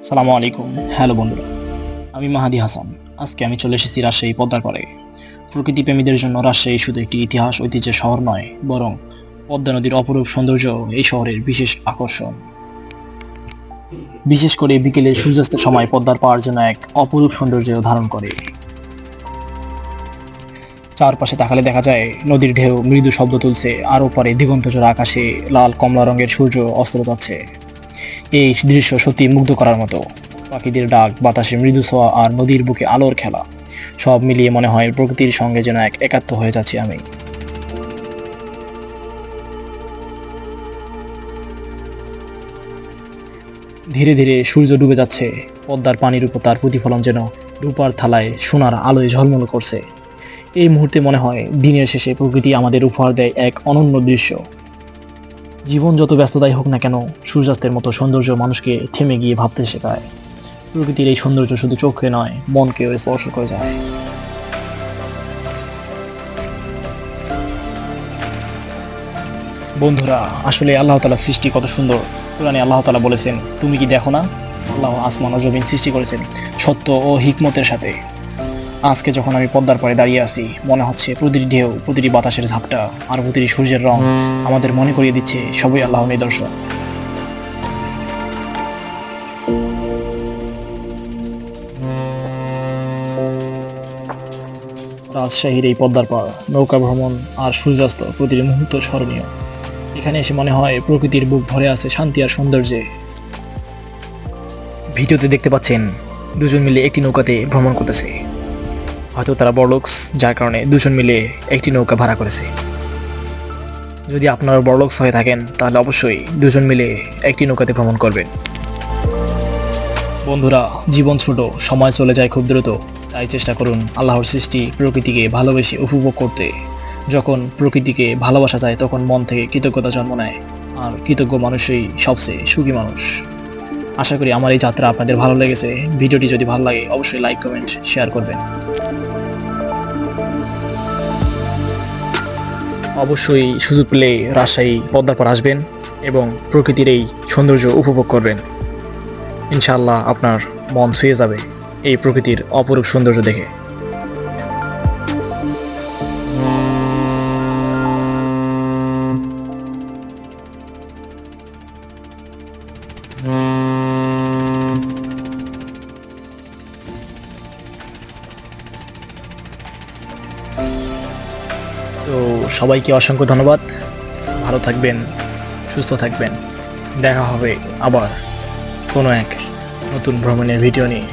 সালামু আলাইকুম। হ্যালো বন্ধুরা, আমি মাহাদি হাসান। আজকে আমি চলে এসেছি রাজশাহী পদ্মার পাড়ে। প্রকৃতি প্রেমীদের জন্য রাজশাহী শুধু একটি ইতিহাস ঐতিহ্যের শহর নয়, বরং পদ্মা নদীর অপরূপ সৌন্দর্য এই শহরের বিশেষ আকর্ষণ। বিশেষ করে বিকেলে সূর্যাস্তের সময় পদ্মার পাড় যেন এক অপরূপ সৌন্দর্য ধারণ করে। চারপাশে তাকালে দেখা যায় নদীর ঢেউ মৃদু শব্দ তুলছে, আর ওপারে দিগন্তজোড়া আকাশে লাল কমলা রঙের সূর্য অস্ত যাচ্ছে। এই দৃশ্য সত্যি মুগ্ধ করার মতো। পাখিদের ডাক, বাতাসে মৃদু ছোঁয়া আর নদীর বুকে আলোর খেলা, সব মিলিয়ে মনে হয় প্রকৃতির সঙ্গে যেন এক একাত্ম হয়ে যাচ্ছি আমি। ধীরে ধীরে সূর্য ডুবে যাচ্ছে। পদ্মার পানির উপর তার প্রতিফলন যেন রূপার থালায় সোনার আলোয় ঝলমল করছে। এই মুহূর্তে মনে হয় দিনের শেষে প্রকৃতি আমাদের উপহার দেয় এক অনন্য দৃশ্য। জীবন যত ব্যস্ততাই হোক না কেন, সূর্যাস্তের মতো সৌন্দর্য মানুষকে থেমে গিয়ে ভাবতে শেখায়। প্রকৃতির এই সৌন্দর্য শুধু চোখে নয়, মনকেও স্পর্শ করে যায়। বন্ধুরা, আসলে আল্লাহ তাআলা সৃষ্টি কত সুন্দর। কোরআনে আল্লাহ তাআলা বলেছেন, তুমি কি দেখো না আল্লাহ আসমান ও জমিন সৃষ্টি করেছেন সত্য ও হিকমতের সাথে। আজকে যখন আমি পদ্মার পাড়ে দাঁড়িয়ে আছি, মনে হচ্ছে প্রতিটি ঢেউ, প্রতিটি বাতাসের ঝাপটা আর প্রতিটি সূর্যের রং আমাদের মনে করিয়ে দিচ্ছে সবই আল্লাহর নিদর্শন। রাজশাহীর এই পদ্মার পাড়, নৌকা ভ্রমণ আর সূর্যাস্ত প্রতিটি মুহূর্ত স্মরণীয়। এখানে এসে মনে হয় প্রকৃতির বুক ভরে আছে শান্তি আর সৌন্দর্যে। ভিডিওতে দেখতে পাচ্ছেন দুজন মিলে একটি নৌকাতে ভ্রমণ করতেছে। হয়তো তারা বড়লোকস, যার কারণে দুজন মিলে একটি নৌকা ভাড়া করেছে। যদি আপনারা বড়লোকস হয়ে থাকেন, তাহলে অবশ্যই দুজন মিলে একটি নৌকাতে ভ্রমণ করবেন। বন্ধুরা, জীবন ছোট, সময় চলে যায় খুব দ্রুত। তাই চেষ্টা করুন আল্লাহর সৃষ্টি প্রকৃতিকে ভালোবেসে উপভোগ করতে। যখন প্রকৃতিকে ভালোবাসা যায়, তখন মন থেকে কৃতজ্ঞতা জন্ম নেয়, আর কৃতজ্ঞ মানুষই সবচেয়ে সুখী মানুষ। আশা করি আমার এই যাত্রা আপনাদের ভালো লেগেছে। ভিডিওটি যদি ভালো লাগে, অবশ্যই লাইক, কমেন্ট, শেয়ার করবেন। অবশ্যই সুযোগ পেলে রাজশাহী পদ্মার পাড় আসবেন এবং প্রকৃতির এই সৌন্দর্য উপভোগ করবেন। ইনশাআল্লাহ আপনার মন ছুঁয়ে যাবে এই প্রকৃতির অপরূপ সৌন্দর্য দেখে। তো সবাইকে অসংখ্য ধন্যবাদ। ভালো থাকবেন, সুস্থ থাকবেন। দেখা হবে আবার কোনো এক নতুন ভ্রমণের ভিডিও নিয়ে।